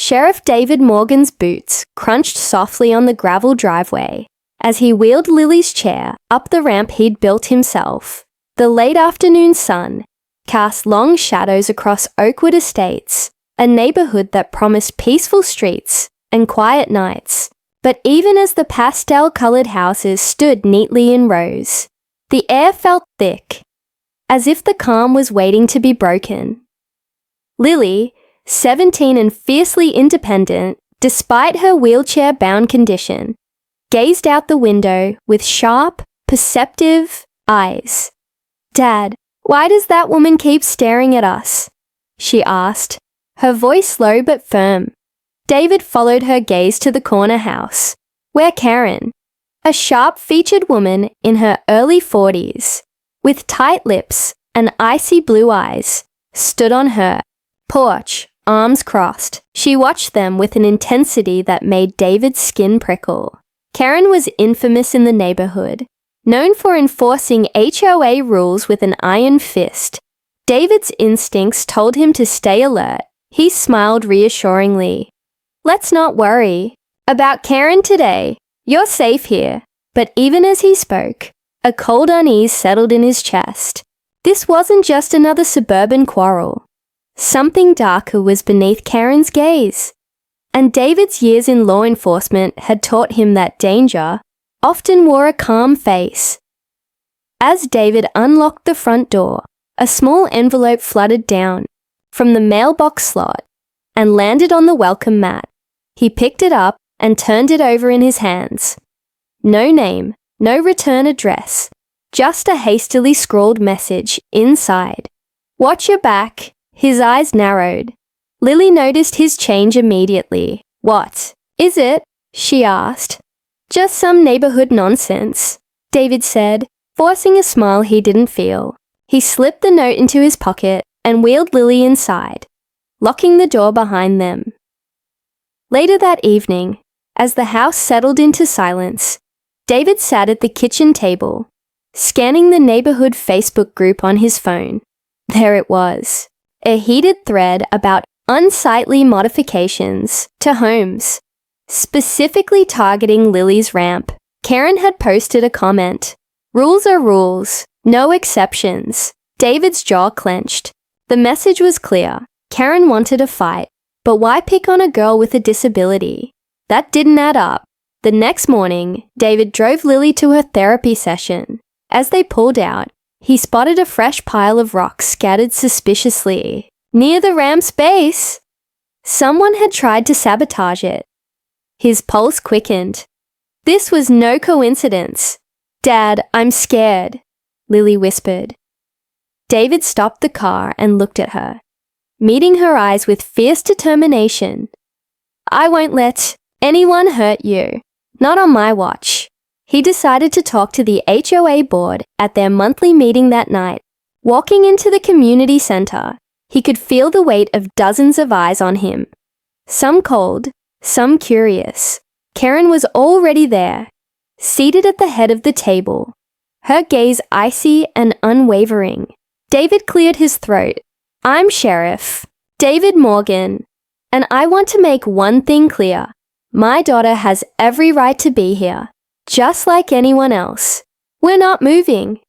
Sheriff David Morgan's boots crunched softly on the gravel driveway as he wheeled Lily's chair up the ramp he'd built himself. The late afternoon sun cast long shadows across Oakwood Estates, a neighborhood that promised peaceful streets and quiet nights. But even as the pastel-colored houses stood neatly in rows, the air felt thick, as if the calm was waiting to be broken. Lily, 17 and fiercely independent, despite her wheelchair-bound condition, gazed out the window with sharp, perceptive eyes. "Dad, why does that woman keep staring at us?" she asked, her voice low but firm. David followed her gaze to the corner house, where Karen, a sharp-featured woman in her early 40s, with tight lips and icy blue eyes, stood on her porch, arms crossed. She watched them with an intensity that made David's skin prickle. Karen was infamous in the neighborhood, known for enforcing HOA rules with an iron fist. David's instincts told him to stay alert. He smiled reassuringly. "Let's not worry about Karen today. You're safe here." But even as he spoke, a cold unease settled in his chest. This wasn't just another suburban quarrel. Something darker was beneath Karen's gaze. And David's years in law enforcement had taught him that danger often wore a calm face. As David unlocked the front door, a small envelope fluttered down from the mailbox slot and landed on the welcome mat. He picked it up and turned it over in his hands. No name, no return address, just a hastily scrawled message inside. "Watch your back." His eyes narrowed. Lily noticed his change immediately. "What is it?" she asked. "Just some neighborhood nonsense," David said, forcing a smile he didn't feel. He slipped the note into his pocket and wheeled Lily inside, locking the door behind them. Later that evening, as the house settled into silence, David sat at the kitchen table, scanning the neighborhood Facebook group on his phone. There it was, a heated thread about unsightly modifications to homes, specifically targeting Lily's ramp. Karen had posted a comment, "Rules are rules, no exceptions." David's jaw clenched. The message was clear. Karen wanted a fight, but why pick on a girl with a disability? That didn't add up. The next morning, David drove Lily to her therapy session. As they pulled out, he spotted a fresh pile of rocks scattered suspiciously near the ramp's base. Someone had tried to sabotage it. His pulse quickened. This was no coincidence. "Dad, I'm scared," Lily whispered. David stopped the car and looked at her, meeting her eyes with fierce determination. "I won't let anyone hurt you. Not on my watch." He decided to talk to the HOA board at their monthly meeting that night. Walking into the community center, he could feel the weight of dozens of eyes on him. Some cold, some curious. Karen was already there, seated at the head of the table, her gaze icy and unwavering. David cleared his throat. "I'm Sheriff David Morgan, and I want to make one thing clear. My daughter has every right to be here, just like anyone else. We're not moving,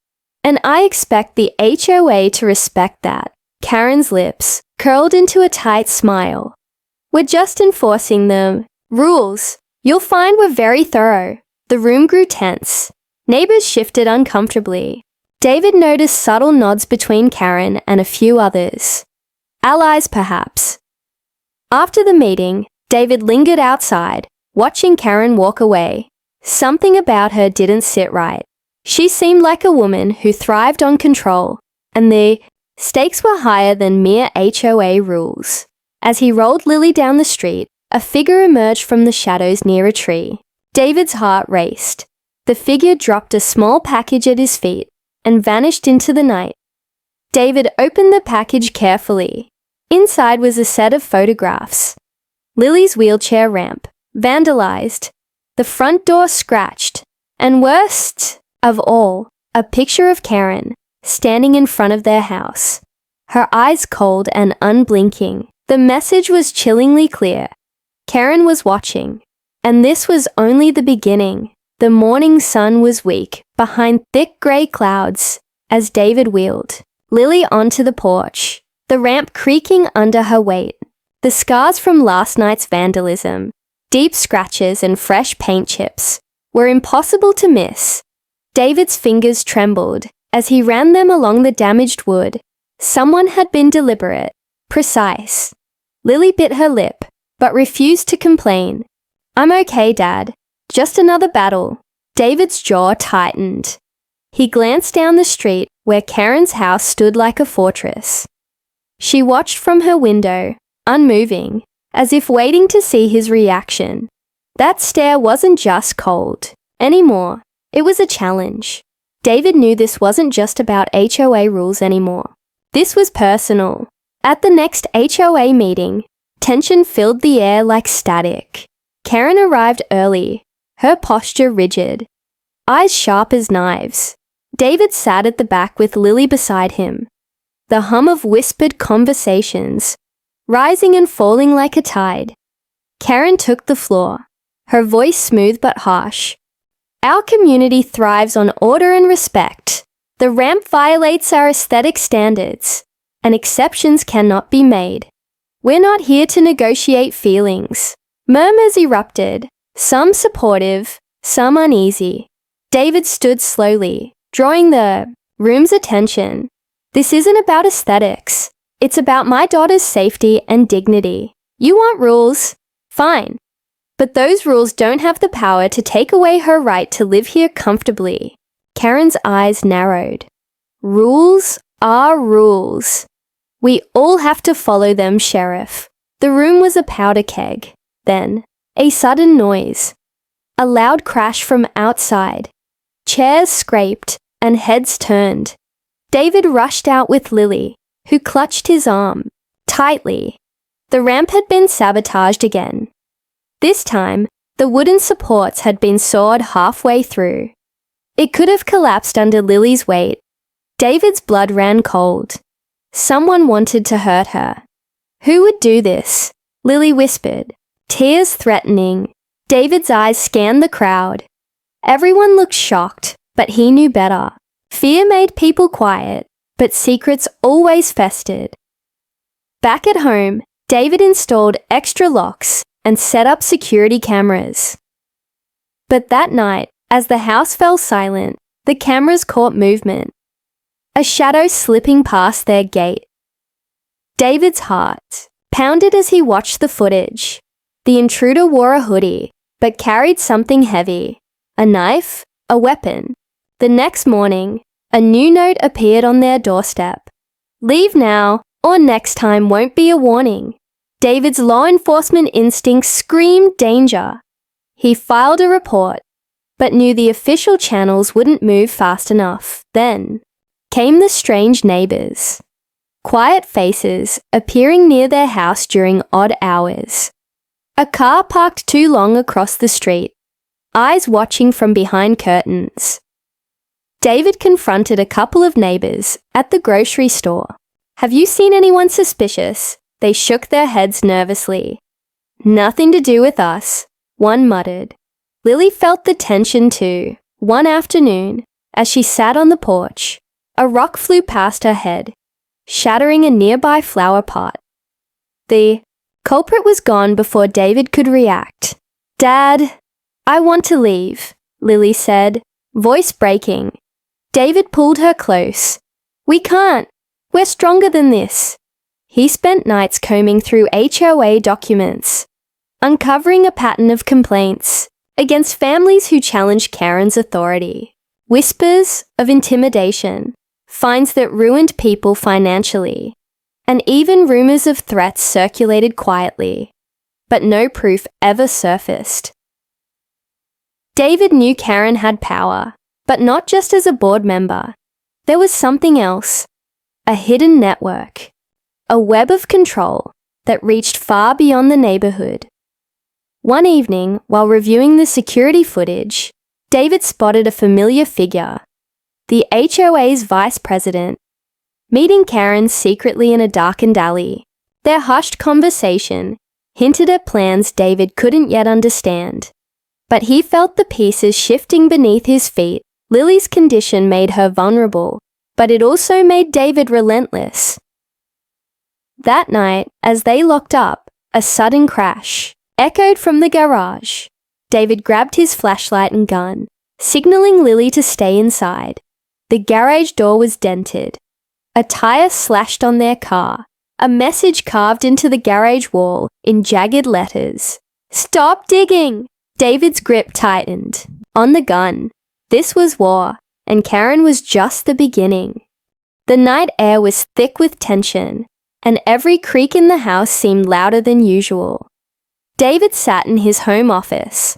and I expect the HOA to respect that." Karen's lips curled into a tight smile. "We're just enforcing the rules. You'll find we're very thorough." The room grew tense. Neighbors shifted uncomfortably. David noticed subtle nods between Karen and a few others. Allies, perhaps. After the meeting, David lingered outside, watching Karen walk away. Something about her didn't sit right. She seemed like a woman who thrived on control, and the stakes were higher than mere HOA rules. As he rolled Lily down the street, a figure emerged from the shadows near a tree. David's heart raced. The figure dropped a small package at his feet and vanished into the night. David opened the package carefully. Inside was a set of photographs. Lily's wheelchair ramp, vandalized, the front door scratched, and worst of all, a picture of Karen standing in front of their house, her eyes cold and unblinking. The message was chillingly clear. Karen was watching, and this was only the beginning. The morning sun was weak behind thick grey clouds as David wheeled Lily onto the porch, the ramp creaking under her weight. The scars from last night's vandalism, deep scratches and fresh paint chips, were impossible to miss. David's fingers trembled as he ran them along the damaged wood. Someone had been deliberate, precise. Lily bit her lip, but refused to complain. "I'm okay, Dad. Just another battle." David's jaw tightened. He glanced down the street where Karen's house stood like a fortress. She watched from her window, unmoving, as if waiting to see his reaction. That stare wasn't just cold anymore. It was a challenge. David knew this wasn't just about HOA rules anymore. This was personal. At the next HOA meeting, tension filled the air like static. Karen arrived early, her posture rigid, eyes sharp as knives. David sat at the back with Lily beside him. The hum of whispered conversations, rising and falling like a tide. Karen took the floor, her voice smooth but harsh. "Our community thrives on order and respect. The ramp violates our aesthetic standards, and exceptions cannot be made. We're not here to negotiate feelings." Murmurs erupted, some supportive, some uneasy. David stood slowly, drawing the room's attention. "This isn't about aesthetics. It's about my daughter's safety and dignity. You want rules? Fine. But those rules don't have the power to take away her right to live here comfortably." Karen's eyes narrowed. "Rules are rules. We all have to follow them, Sheriff." The room was a powder keg. Then, a sudden noise. A loud crash from outside. Chairs scraped and heads turned. David rushed out with Lily, who clutched his arm tightly. The ramp had been sabotaged again. This time, the wooden supports had been sawed halfway through. It could have collapsed under Lily's weight. David's blood ran cold. Someone wanted to hurt her. "Who would do this?" Lily whispered, tears threatening. David's eyes scanned the crowd. Everyone looked shocked, but he knew better. Fear made people quiet, but secrets always festered. Back at home, David installed extra locks and set up security cameras. But that night, as the house fell silent, the cameras caught movement. A shadow slipping past their gate. David's heart pounded as he watched the footage. The intruder wore a hoodie, but carried something heavy. A knife, a weapon. The next morning, a new note appeared on their doorstep. "Leave now, or next time won't be a warning." David's law enforcement instincts screamed danger. He filed a report, but knew the official channels wouldn't move fast enough. Then came the strange neighbors. Quiet faces appearing near their house during odd hours. A car parked too long across the street, eyes watching from behind curtains. David confronted a couple of neighbors at the grocery store. "Have you seen anyone suspicious?" They shook their heads nervously. "Nothing to do with us," one muttered. Lily felt the tension too. One afternoon, as she sat on the porch, a rock flew past her head, shattering a nearby flower pot. The culprit was gone before David could react. "Dad, I want to leave," Lily said, voice breaking. David pulled her close. "We can't. We're stronger than this." He spent nights combing through HOA documents, uncovering a pattern of complaints against families who challenged Karen's authority. Whispers of intimidation, fines that ruined people financially, and even rumors of threats circulated quietly, but no proof ever surfaced. David knew Karen had power, but not just as a board member. There was something else, a hidden network, a web of control that reached far beyond the neighborhood. One evening, while reviewing the security footage, David spotted a familiar figure, the HOA's vice president, meeting Karen secretly in a darkened alley. Their hushed conversation hinted at plans David couldn't yet understand. But he felt the pieces shifting beneath his feet. Lily's condition made her vulnerable, but it also made David relentless. That night, as they locked up, a sudden crash echoed from the garage. David grabbed his flashlight and gun, signaling Lily to stay inside. The garage door was dented. A tire slashed on their car. A message carved into the garage wall in jagged letters. "Stop digging!" David's grip tightened. On the gun. This was war, and Karen was just the beginning. The night air was thick with tension, and every creak in the house seemed louder than usual. David sat in his home office,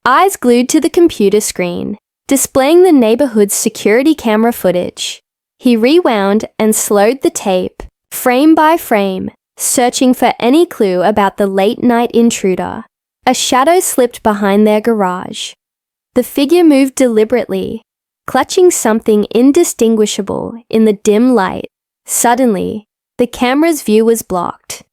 eyes glued to the computer screen, displaying the neighborhood's security camera footage. He rewound and slowed the tape, frame by frame, searching for any clue about the late-night intruder. A shadow slipped behind their garage. The figure moved deliberately, clutching something indistinguishable in the dim light. Suddenly, the camera's view was blocked.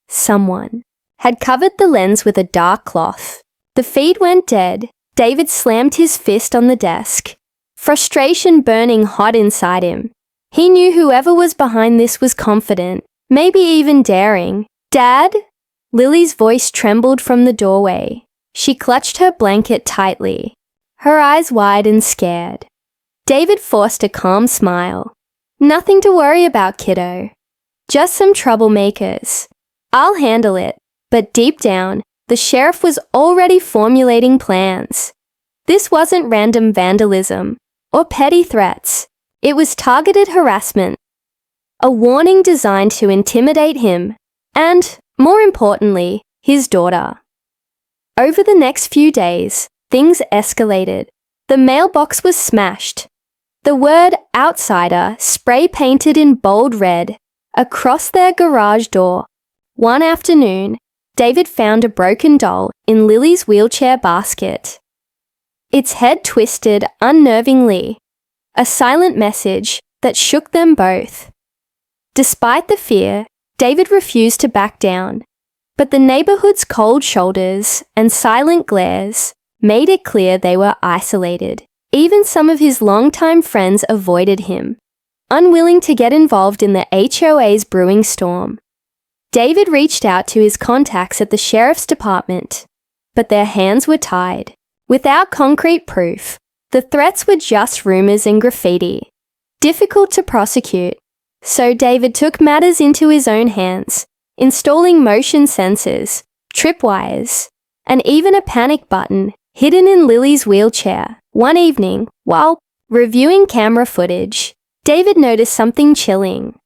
Someone had covered the lens with a dark cloth. The feed went dead. David slammed his fist on the desk, frustration burning hot inside him. He knew whoever was behind this was confident, maybe even daring. "Dad?" Lily's voice trembled from the doorway. She clutched her blanket tightly, her eyes wide and scared. David forced a calm smile. "Nothing to worry about, kiddo. Just some troublemakers. I'll handle it." But deep down, the sheriff was already formulating plans. This wasn't random vandalism or petty threats. It was targeted harassment. A warning designed to intimidate him and, more importantly, his daughter. Over the next few days, things escalated. The mailbox was smashed. The word outsider spray-painted in bold red across their garage door. One afternoon, David found a broken doll in Lily's wheelchair basket. Its head twisted unnervingly, a silent message that shook them both. Despite the fear, David refused to back down, but the neighborhood's cold shoulders and silent glares made it clear they were isolated. Even some of his longtime friends avoided him, unwilling to get involved in the HOA's brewing storm. David reached out to his contacts at the sheriff's department, but their hands were tied. Without concrete proof, the threats were just rumors and graffiti, difficult to prosecute. So David took matters into his own hands, installing motion sensors, tripwires, and even a panic button hidden in Lily's wheelchair. One evening, while reviewing camera footage, David noticed something chilling.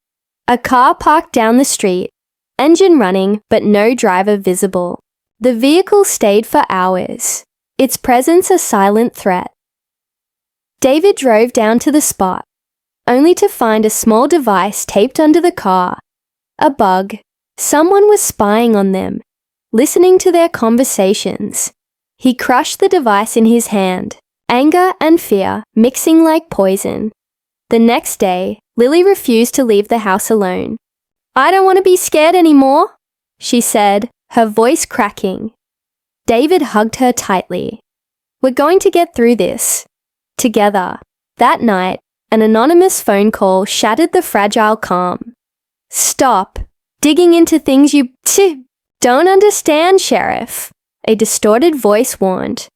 A car parked down the street, engine running but no driver visible. The vehicle stayed for hours, its presence a silent threat. David drove down to the spot, only to find a small device taped under the car. A bug. Someone was spying on them, listening to their conversations. He crushed the device in his hand, anger and fear mixing like poison. The next day, Lily refused to leave the house alone. "I don't want to be scared anymore," she said, her voice cracking. David hugged her tightly. "We're going to get through this. Together." That night, an anonymous phone call shattered the fragile calm. "Stop digging into things you don't understand, Sheriff," a distorted voice warned.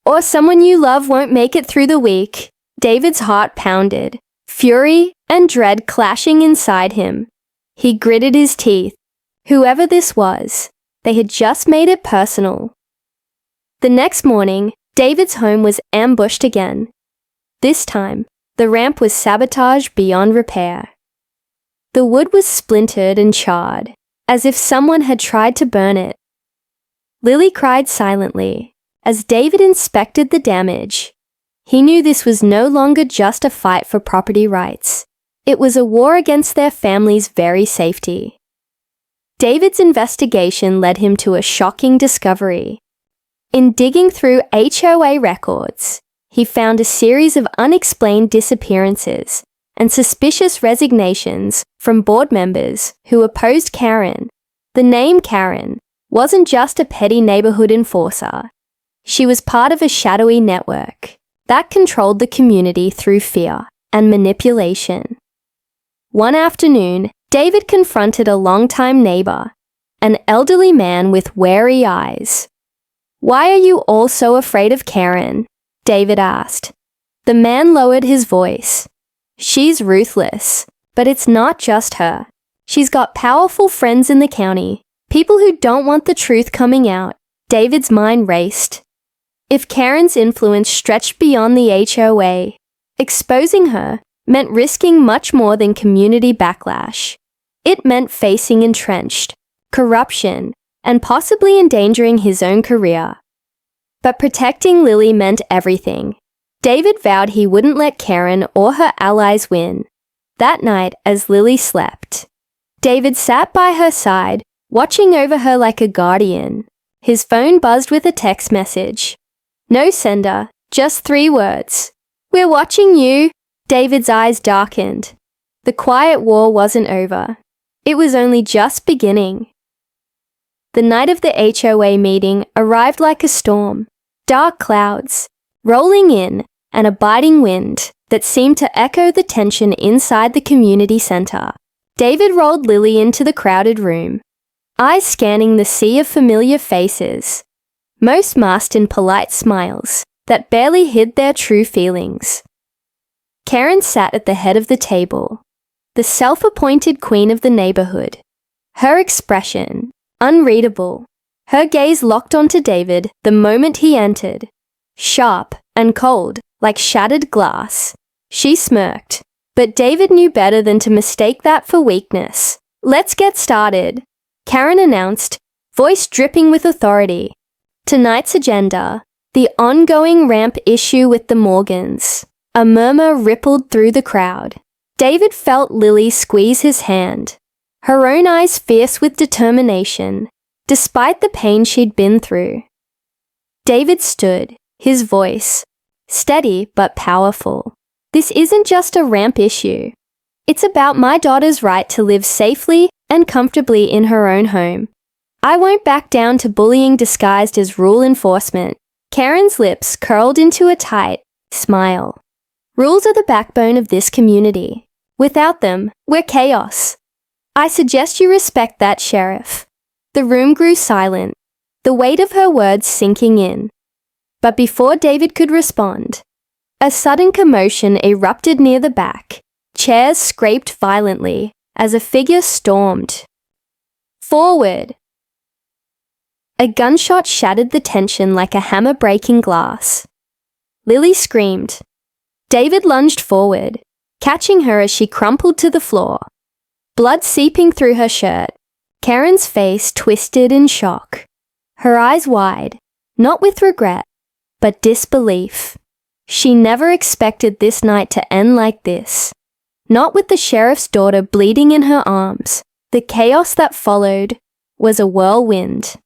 "Or someone you love won't make it through the week." David's heart pounded, fury and dread clashing inside him. He gritted his teeth. Whoever this was, they had just made it personal. The next morning, David's home was ambushed again. This time, the ramp was sabotaged beyond repair. The wood was splintered and charred, as if someone had tried to burn it. Lily cried silently as David inspected the damage. He knew this was no longer just a fight for property rights. It was a war against their family's very safety. David's investigation led him to a shocking discovery. In digging through HOA records, he found a series of unexplained disappearances and suspicious resignations from board members who opposed Karen. The name Karen wasn't just a petty neighborhood enforcer. She was part of a shadowy network that controlled the community through fear and manipulation. One afternoon, David confronted a longtime neighbor, an elderly man with wary eyes. "Why are you all so afraid of Karen?" David asked. The man lowered his voice. "She's ruthless, but it's not just her. She's got powerful friends in the county, people who don't want the truth coming out." David's mind raced. If Karen's influence stretched beyond the HOA, exposing her meant risking much more than community backlash. It meant facing entrenched corruption and possibly endangering his own career. But protecting Lily meant everything. David vowed he wouldn't let Karen or her allies win. That night, as Lily slept, David sat by her side, watching over her like a guardian. His phone buzzed with a text message. No sender, just 3 words. "We're watching you." David's eyes darkened. The quiet war wasn't over. It was only just beginning. The night of the HOA meeting arrived like a storm. Dark clouds, rolling in, and a biting wind that seemed to echo the tension inside the community center. David rolled Lily into the crowded room, eyes scanning the sea of familiar faces, most masked in polite smiles that barely hid their true feelings. Karen sat at the head of the table, the self-appointed queen of the neighborhood. Her expression, unreadable, her gaze locked onto David the moment he entered. Sharp and cold, like shattered glass. She smirked, but David knew better than to mistake that for weakness. "Let's get started," Karen announced, voice dripping with authority. Tonight's agenda, the ongoing ramp issue with the Morgans. A murmur rippled through the crowd. David felt Lily squeeze his hand, her own eyes fierce with determination, despite the pain she'd been through. David stood, his voice steady but powerful. "This isn't just a ramp issue. It's about my daughter's right to live safely and comfortably in her own home. I won't back down to bullying disguised as rule enforcement." Karen's lips curled into a tight smile. "Rules are the backbone of this community. Without them, we're chaos. I suggest you respect that, Sheriff." The room grew silent, the weight of her words sinking in. But before David could respond, a sudden commotion erupted near the back. Chairs scraped violently as a figure stormed. "Forward!" A gunshot shattered the tension like a hammer breaking glass. Lily screamed. David lunged forward, catching her as she crumpled to the floor, blood seeping through her shirt. Karen's face twisted in shock, her eyes wide, not with regret, but disbelief. She never expected this night to end like this. Not with the sheriff's daughter bleeding in her arms. The chaos that followed was a whirlwind.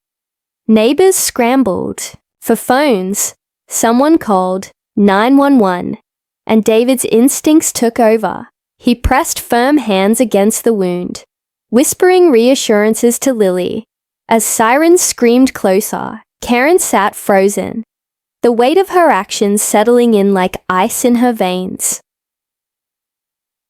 Neighbors scrambled for phones. Someone called 911, and David's instincts took over. He pressed firm hands against the wound, whispering reassurances to Lily. As sirens screamed closer, Karen sat frozen, the weight of her actions settling in like ice in her veins.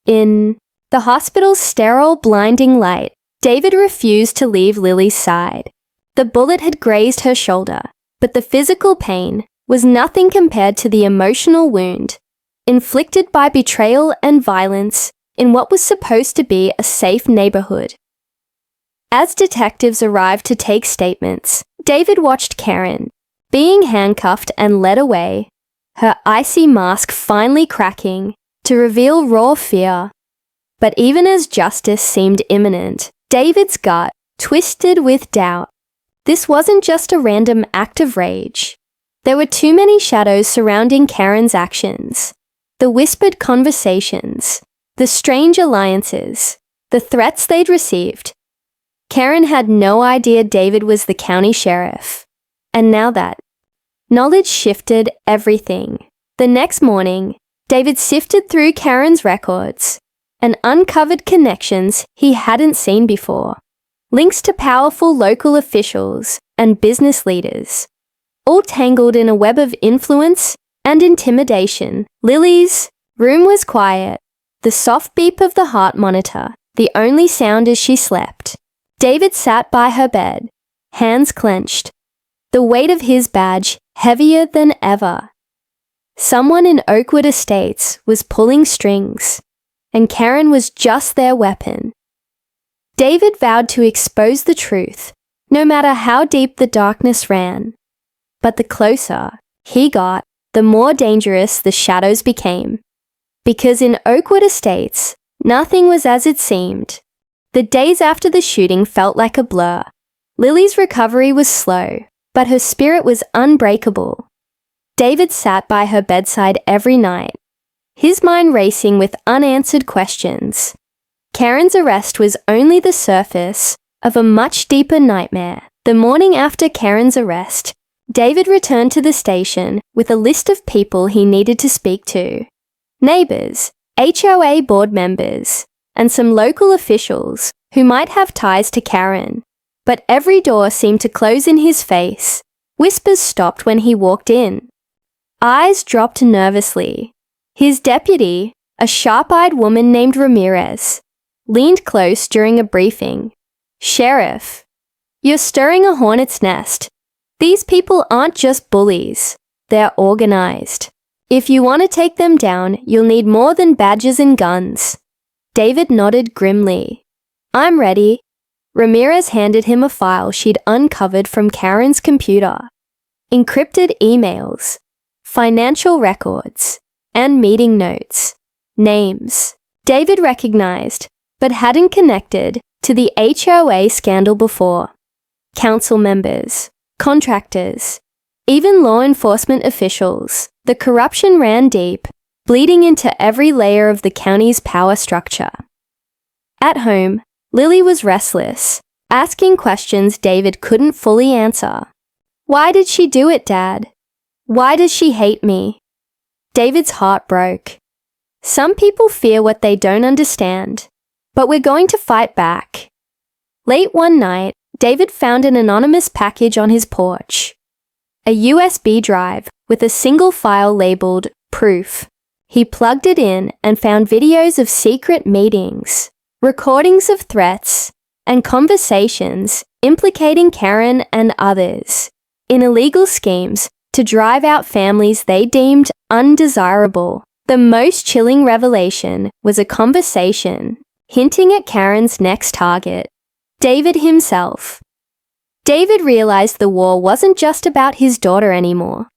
In the hospital's sterile, blinding light, David refused to leave Lily's side. The bullet had grazed her shoulder, but the physical pain was nothing compared to the emotional wound inflicted by betrayal and violence in what was supposed to be a safe neighborhood. As detectives arrived to take statements, David watched Karen, being handcuffed and led away, her icy mask finally cracking to reveal raw fear. But even as justice seemed imminent, David's gut twisted with doubt. This wasn't just a random act of rage. There were too many shadows surrounding Karen's actions. The whispered conversations, the strange alliances, the threats they'd received. Karen had no idea David was the county sheriff. And now that knowledge shifted everything. The next morning, David sifted through Karen's records and uncovered connections he hadn't seen before. links to powerful local officials and business leaders, all tangled in a web of influence and intimidation. Lily's room was quiet, the soft beep of the heart monitor, the only sound as she slept. David sat by her bed, hands clenched, the weight of his badge heavier than ever. Someone in Oakwood Estates was pulling strings, and Karen was just their weapon. David vowed to expose the truth, no matter how deep the darkness ran. But the closer he got, the more dangerous the shadows became. Because in Oakwood Estates, nothing was as it seemed. The days after the shooting felt like a blur. Lily's recovery was slow, but her spirit was unbreakable. David sat by her bedside every night, his mind racing with unanswered questions. Karen's arrest was only the surface of a much deeper nightmare. The morning after Karen's arrest, David returned to the station with a list of people he needed to speak to. Neighbors, HOA board members, and some local officials who might have ties to Karen. But every door seemed to close in his face. Whispers stopped when he walked in. Eyes dropped nervously. His deputy, a sharp-eyed woman named Ramirez, leaned close during a briefing. "Sheriff, you're stirring a hornet's nest. These people aren't just bullies. They're organized. If you want to take them down, you'll need more than badges and guns." David nodded grimly. "I'm ready." Ramirez handed him a file she'd uncovered from Karen's computer. Encrypted emails, financial records, and meeting notes. Names David recognized, but hadn't connected to the HOA scandal before. Council members, contractors, even law enforcement officials. The corruption ran deep, bleeding into every layer of the county's power structure. At home, Lily was restless, asking questions David couldn't fully answer. "Why did she do it, Dad? Why does she hate me?" David's heart broke. Some people fear what they don't understand, but we're going to fight back. Late one night, David found an anonymous package on his porch. A USB drive with a single file labeled Proof. He plugged it in and found videos of secret meetings, recordings of threats, and conversations implicating Karen and others in illegal schemes to drive out families they deemed undesirable. The most chilling revelation was a conversation hinting at Karen's next target, David himself. David realized the war wasn't just about his daughter anymore.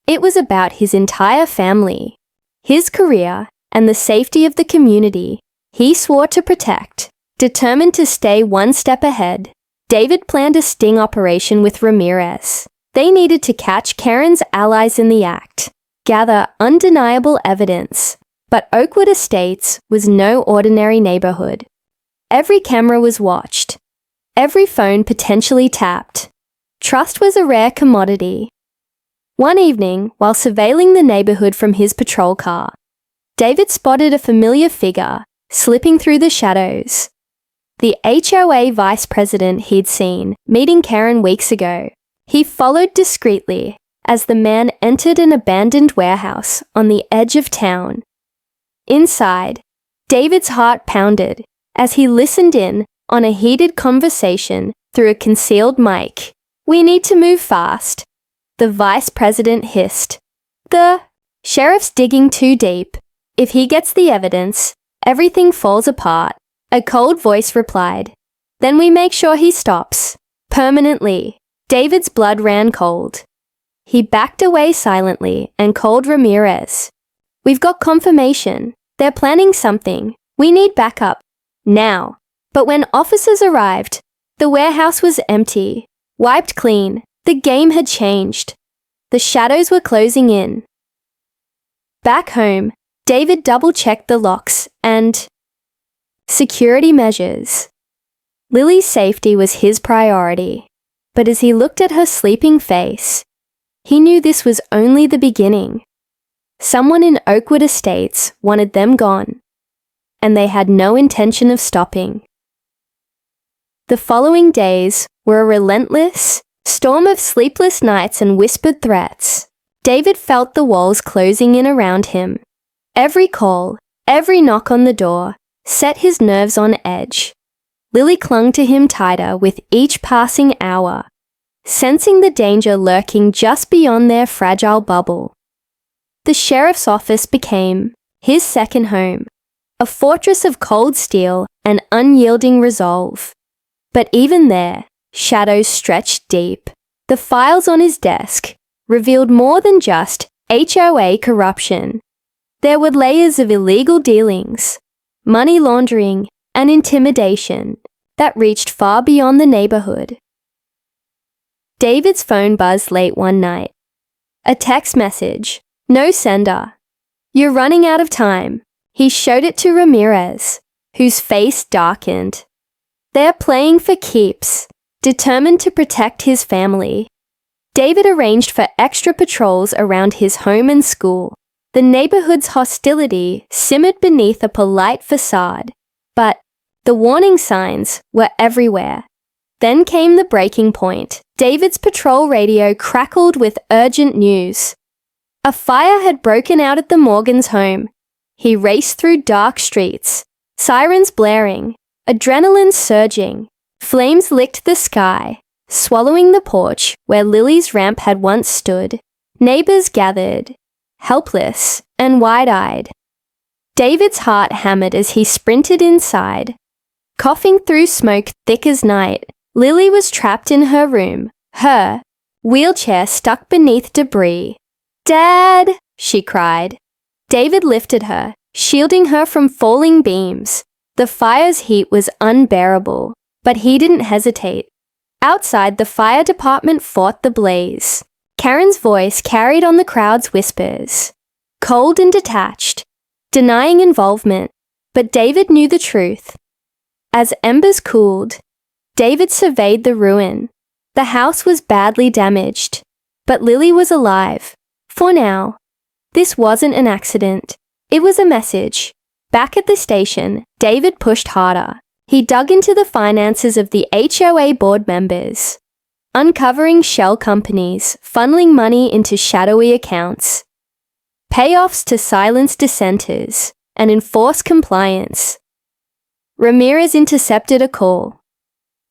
It was about his entire family, his career, and the safety of the community he swore to protect. Determined to stay one step ahead, David planned a sting operation with Ramirez. They needed to catch Karen's allies in the act, gather undeniable evidence. But Oakwood Estates was no ordinary neighborhood. Every camera was watched, every phone potentially tapped. Trust was a rare commodity. One evening, while surveilling the neighborhood from his patrol car, David spotted a familiar figure slipping through the shadows. The HOA vice president he'd seen meeting Karen weeks ago. He followed discreetly as the man entered an abandoned warehouse on the edge of town. Inside, David's heart pounded as he listened in on a heated conversation through a concealed mic. "We need to move fast," the vice president hissed. "The sheriff's digging too deep. If he gets the evidence, everything falls apart," a cold voice replied. "Then we make sure he stops. Permanently." David's blood ran cold. He backed away silently and called Ramirez. "We've got confirmation. They're planning something. We need backup. Now." But when officers arrived, the warehouse was empty, wiped clean. The game had changed. The shadows were closing in. Back home, David double-checked the locks and security measures. Lily's safety was his priority. But as he looked at her sleeping face, he knew this was only the beginning. Someone in Oakwood Estates wanted them gone, and they had no intention of stopping. The following days were a relentless storm of sleepless nights and whispered threats. David felt the walls closing in around him. Every call, every knock on the door, set his nerves on edge. Lily clung to him tighter with each passing hour, sensing the danger lurking just beyond their fragile bubble. The sheriff's office became his second home, a fortress of cold steel and unyielding resolve. But even there, shadows stretched deep. The files on his desk revealed more than just HOA corruption. There were layers of illegal dealings, money laundering, and intimidation that reached far beyond the neighborhood. David's phone buzzed late one night. A text message. No sender. You're running out of time. He showed it to Ramirez, whose face darkened. They're playing for keeps, determined to protect his family. David arranged for extra patrols around his home and school. The neighborhood's hostility simmered beneath a polite facade, but the warning signs were everywhere. Then came the breaking point. David's patrol radio crackled with urgent news. A fire had broken out at the Morgans' home. He raced through dark streets, sirens blaring, adrenaline surging. Flames licked the sky, swallowing the porch where Lily's ramp had once stood. Neighbors gathered, helpless and wide-eyed. David's heart hammered as he sprinted inside. Coughing through smoke thick as night, Lily was trapped in her room, her wheelchair stuck beneath debris. "Dad!" she cried. David lifted her, shielding her from falling beams. The fire's heat was unbearable, but he didn't hesitate. Outside, the fire department fought the blaze. Karen's voice carried on the crowd's whispers, cold and detached, denying involvement, but David knew the truth. As embers cooled, David surveyed the ruin. The house was badly damaged, but Lily was alive. For now. This wasn't an accident. It was a message. Back at the station, David pushed harder. He dug into the finances of the HOA board members, uncovering shell companies, funneling money into shadowy accounts, payoffs to silence dissenters, and enforce compliance. Ramirez intercepted a call.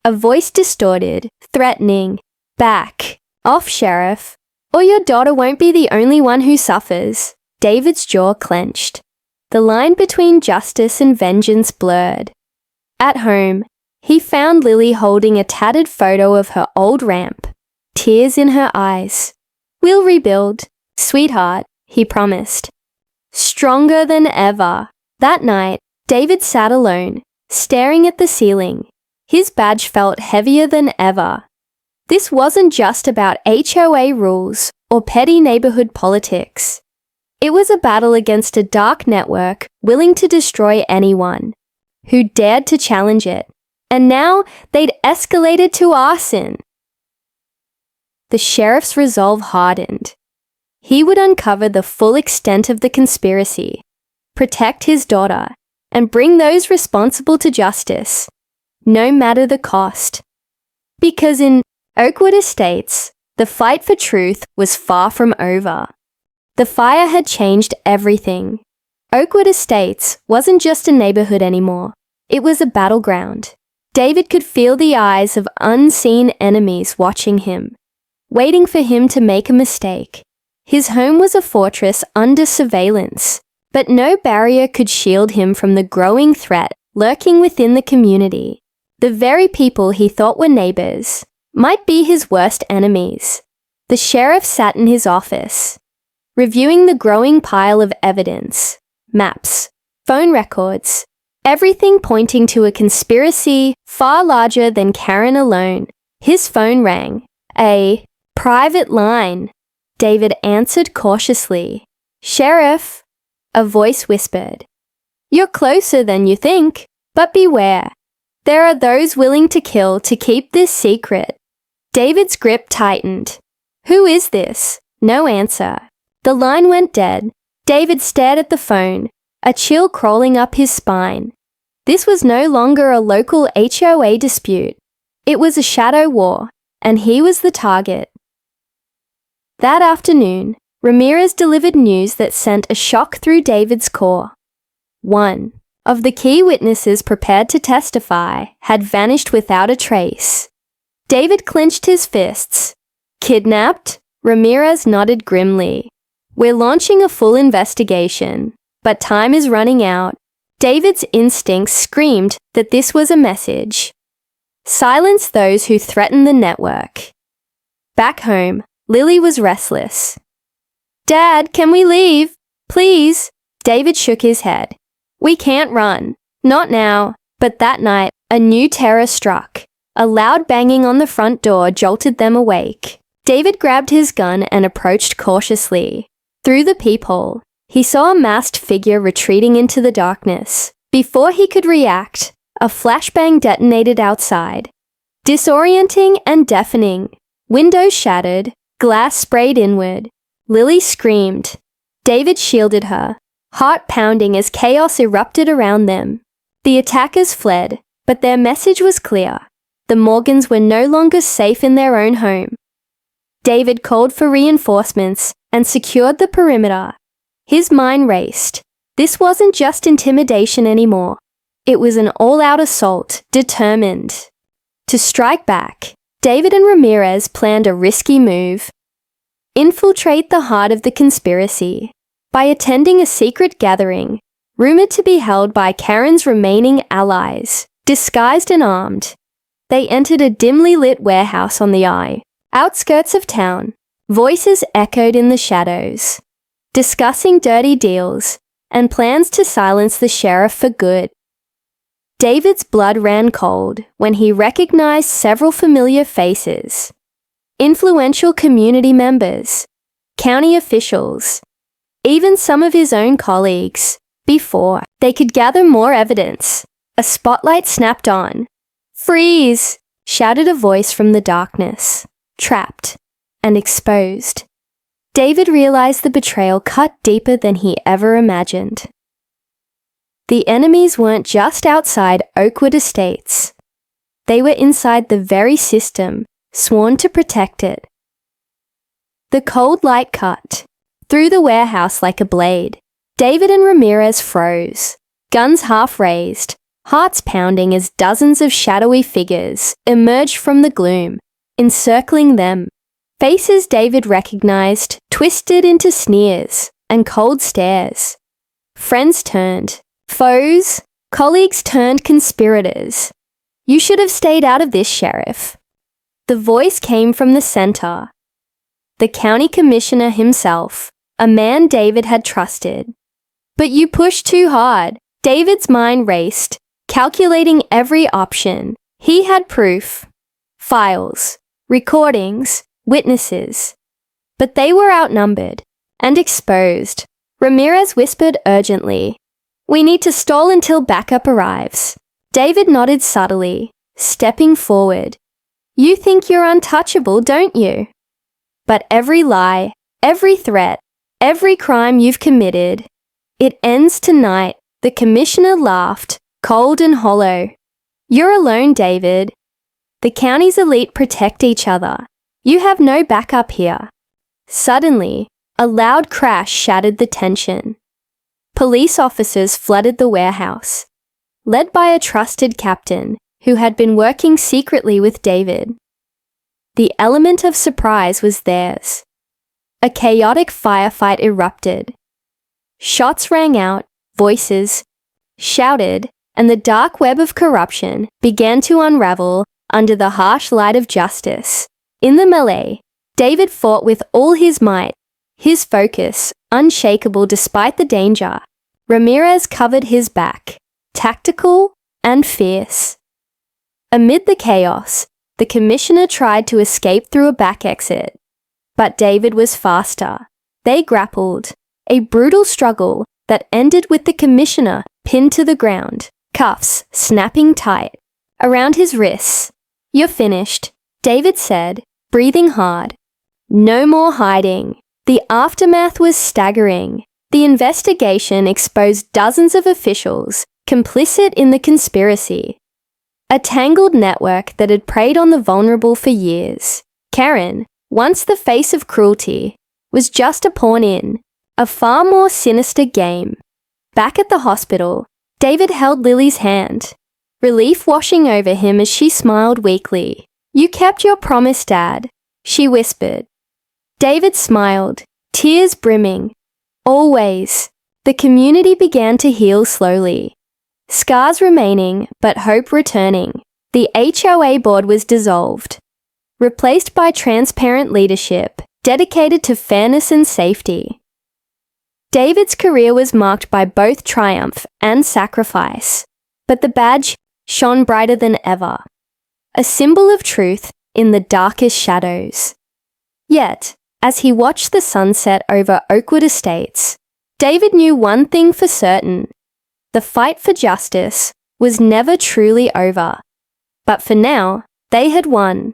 A voice distorted, threatening, "Back off, Sheriff, or your daughter won't be the only one who suffers." David's jaw clenched. The line between justice and vengeance blurred. At home, he found Lily holding a tattered photo of her old ramp, tears in her eyes. "We'll rebuild, sweetheart," he promised. Stronger than ever. That night, David sat alone, staring at the ceiling. His badge felt heavier than ever. This wasn't just about HOA rules or petty neighborhood politics. It was a battle against a dark network willing to destroy anyone who dared to challenge it. And now they'd escalated to arson. The sheriff's resolve hardened. He would uncover the full extent of the conspiracy, protect his daughter, and bring those responsible to justice, no matter the cost. Because in Oakwood Estates, the fight for truth was far from over. The fire had changed everything. Oakwood Estates wasn't just a neighborhood anymore. It was a battleground. David could feel the eyes of unseen enemies watching him, waiting for him to make a mistake. His home was a fortress under surveillance, but no barrier could shield him from the growing threat lurking within the community. The very people he thought were neighbors might be his worst enemies. The sheriff sat in his office, reviewing the growing pile of evidence, maps, phone records, everything pointing to a conspiracy far larger than Karen alone. His phone rang. A private line. David answered cautiously. "Sheriff," a voice whispered. "You're closer than you think, but beware. There are those willing to kill to keep this secret." David's grip tightened. "Who is this?" No answer. The line went dead. David stared at the phone, a chill crawling up his spine. This was no longer a local HOA dispute. It was a shadow war, and he was the target. That afternoon, Ramirez delivered news that sent a shock through David's core. One of the key witnesses prepared to testify had vanished without a trace. David clenched his fists. Kidnapped? Ramirez nodded grimly. We're launching a full investigation, but time is running out. David's instincts screamed that this was a message. Silence those who threaten the network. Back home, Lily was restless. Dad, can we leave? Please? David shook his head. We can't run. Not now. But that night, a new terror struck. A loud banging on the front door jolted them awake. David grabbed his gun and approached cautiously. Through the peephole, he saw a masked figure retreating into the darkness. Before he could react, a flashbang detonated outside. Disorienting and deafening. Windows shattered, glass sprayed inward. Lily screamed. David shielded her, heart pounding as chaos erupted around them. The attackers fled, but their message was clear. The Morgans were no longer safe in their own home. David called for reinforcements and secured the perimeter. His mind raced. This wasn't just intimidation anymore. It was an all-out assault, determined. To strike back, David and Ramirez planned a risky move. Infiltrate the heart of the conspiracy by attending a secret gathering, rumored to be held by Karen's remaining allies, disguised and armed. They entered a dimly lit warehouse on the outskirts of town. Voices echoed in the shadows, discussing dirty deals and plans to silence the sheriff for good. David's blood ran cold when he recognized several familiar faces. Influential community members, county officials, even some of his own colleagues. Before they could gather more evidence, a spotlight snapped on. "Freeze!" shouted a voice from the darkness. Trapped and exposed. David realized the betrayal cut deeper than he ever imagined. The enemies weren't just outside Oakwood Estates. They were inside the very system sworn to protect it. The cold light cut through the warehouse like a blade. David and Ramirez froze, guns half raised, hearts pounding as dozens of shadowy figures emerged from the gloom, encircling them. Faces David recognized twisted into sneers and cold stares. Friends turned, foes, colleagues turned conspirators. "You should have stayed out of this, Sheriff." The voice came from the center. The county commissioner himself, a man David had trusted. "But you pushed too hard." David's mind raced, calculating every option. He had proof. Files, recordings, witnesses. But they were outnumbered and exposed. Ramirez whispered urgently, "We need to stall until backup arrives." David nodded subtly, stepping forward. "You think you're untouchable, don't you? But every lie, every threat, every crime you've committed, it ends tonight." The commissioner laughed, cold and hollow. "You're alone, David. The county's elite protect each other. You have no backup here." Suddenly, a loud crash shattered the tension. Police officers flooded the warehouse, led by a trusted captain who had been working secretly with David. The element of surprise was theirs. A chaotic firefight erupted. Shots rang out, voices shouted, and the dark web of corruption began to unravel under the harsh light of justice. In the melee, David fought with all his might, his focus unshakable despite the danger. Ramirez covered his back, tactical and fierce. Amid the chaos, the commissioner tried to escape through a back exit. But David was faster. They grappled, a brutal struggle that ended with the commissioner pinned to the ground, cuffs snapping tight around his wrists. "You're finished," David said, breathing hard. No more hiding. The aftermath was staggering. The investigation exposed dozens of officials complicit in the conspiracy. a tangled network that had preyed on the vulnerable for years. Karen, once the face of cruelty, was just a pawn in a far more sinister game. Back at the hospital, David held Lily's hand, relief washing over him as she smiled weakly. "You kept your promise, Dad," she whispered. David smiled, tears brimming. Always. The community began to heal slowly. Scars remaining, but hope returning. The HOA board was dissolved, replaced by transparent leadership, dedicated to fairness and safety. David's career was marked by both triumph and sacrifice, but the badge shone brighter than ever, a symbol of truth in the darkest shadows. Yet, as he watched the sunset over Oakwood Estates, David knew one thing for certain: the fight for justice was never truly over. But for now, they had won.